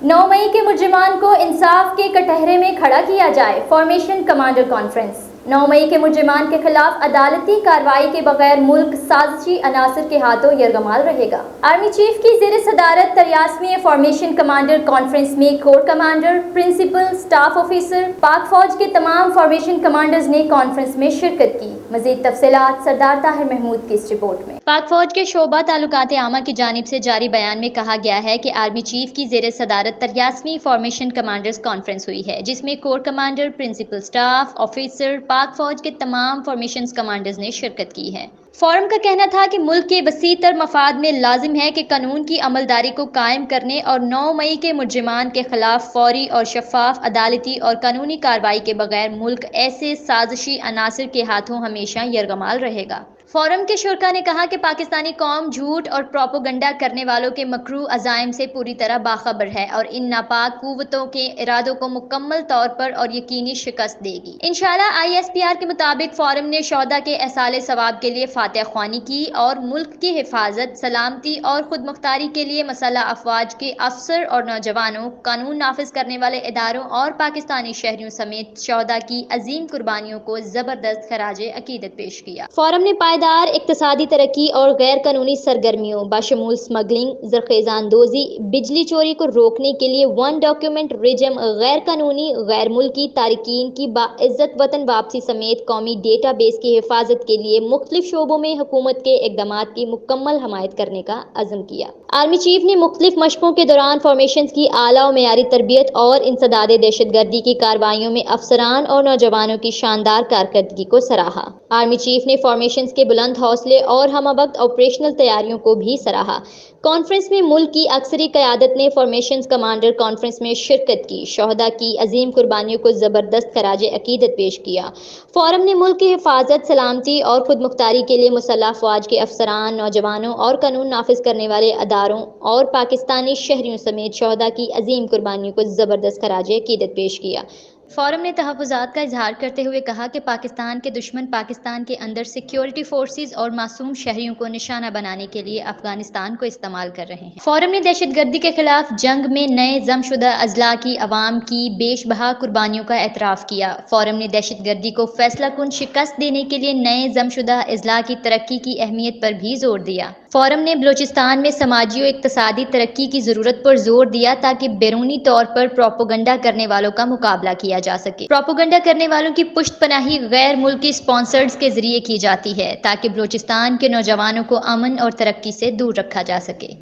9 मई के मुजरिमान को इंसाफ के कटहरे में खड़ा किया जाए। Formation commander conference. 9 मई के मुजरिमान के खिलाफ अदालती कार्रवाई के बगैर मुल्क साजिशी अनासर के हाथों यरगमाल रहेगा। आर्मी चीफ की ज़ेर सदारत 83वीं फॉर्मेशन कमांडर कॉन्फ्रेंस में corps commander, principal, staff officer, Pak फौज के तमाम फॉर्मेशन कमांडर्स ने कॉन्फ्रेंस में शिरकत की। मजीद तफसीलात सरदार ताहिर महमूद की इस रिपोर्ट में। पाक फौज के शोबा ताल्लुकात आमा की जानिब से जारी बयान में कहा गया है कि आर्मी चीफ की ज़ेर सदारत 83वीं फॉर्मेशन कमांडर्स कॉन्फ्रेंस हुई है, जिसमें corps commander, principal, staff officer, Pak फौज के तमाम फॉर्मेशन कमांडर्स ने शिरकत की है। फोरम का कहना था कि मुल्क के वसी तर मफाद में लाजिम है कि कानून की अमलदारी को कायम करने और 9 मई के मुजरिमान के खिलाफ फौरी और शफाफ अदालती और कानूनी कार्रवाई के बगैर मुल्क ऐसे साजिशी अनासर के हाथों हमेशा यरगमाल रहेगा। फोरम के शुरका ने कहा कि पाकिस्तानी कौम झूठ और प्रोपोगंडा करने वालों के मकरू अज़ाइम से पूरी तरह बाखबर है और इन नापाक कुव्वतों के इरादों को मुकम्मल तौर पर और यकीनी शिकस्त देगी। इंशाअल्लाह ISPR के मुताबिक फोरम ने शोहदा के एहसाले सवाब के लिए फातिहा ख्वानी की और मुल्क की हिफाजत, सलामती और खुद मुख्तारी के लिए मसल्ह अफवाज के अफसर और नौजवानों, कानून नाफिज करने वाले इदारों और पाकिस्तानी शहरियों समेत शोहदा की अजीम कुर्बानियों को जबरदस्त खराज अकीदत पेश किया। फोरम ने पायदार इक्तिसादी तरक्की और गैर कानूनी सरगर्मियों बशमूल स्मगलिंग, जरखेज़ानदोज़ी, बिजली चोरी को रोकने के लिए वन डॉक्यूमेंट रिजम, गैर कानूनी गैर मुल्की तारिकीन की बाइज्जत वतन वापसी समेत कौमी डेटा बेस की हिफाजत के लिए मुख्तलिफ शोबों में हुकूमत के इक़दामात की मुकम्मल हमायत करने का अज़्म किया। आर्मी चीफ ने मुख्तलिफ मशकों के दौरान फॉर्मेशन की आला और मेयारी तरबियत और इंसदाद दहशतगर्दी की कार्रवाइयों में अफसरान और नौजवानों की शानदार कारकर्दगी को सराहा। आर्मी चीफ ने फॉर्मेशन के बुलंद हौसले और हमवक्त ऑपरेशनल तैयारियों को भी सराहा। कॉन्फ्रेंस में मुल्क की अक्सरी क़यादत ने फॉर्मेशन कमांडर कॉन्फ्रेंस में शिरकत की, शोहदा की अजीम कुर्बानियों को ज़बरदस्त खराज अकीदत पेश किया। फोरम ने मुल्क की हिफाजत, सलामती और खुद मुख्तारी के लिए मुसल्लह अफवाज के अफसरान, नौजवानों और कानून नाफिज करने वाले अदारों और पाकिस्तानी शहरियों समेत शोहदा की अजीम कुर्बानियों को ज़बरदस्त खराज अकीदत पेश किया। फोरम ने तहफ़्फ़ुज़ात का इजहार करते हुए कहा कि पाकिस्तान के दुश्मन पाकिस्तान के अंदर सिक्योरिटी फोर्सेस और मासूम शहरियों को निशाना बनाने के लिए अफगानिस्तान को इस्तेमाल कर रहे हैं। फोरम ने दहशतगर्दी के खिलाफ जंग में नए जमशुदा अजला की अवाम की बेशबहा कुर्बानियों का एतराफ़ किया। फोरम ने दहशतगर्दी को फैसला कुन शिकस्त देने के लिए नए जमशुदा अजला की तरक्की की अहमियत पर भी जोर दिया। फोरम ने बलूचिस्तान में समाजी और इक्तिसादी तरक्की की ज़रूरत पर जोर दिया ताकि बैरूनी तौर पर प्रोपोगंडा करने वालों का मुकाबला किया जा सके। प्रोपोगंडा करने वालों की पुष्ट पनाही गैर मुल्की स्पॉन्सर्स के जरिए की जाती है ताकि बलूचिस्तान के नौजवानों को अमन और तरक्की से दूर रखा जा सके।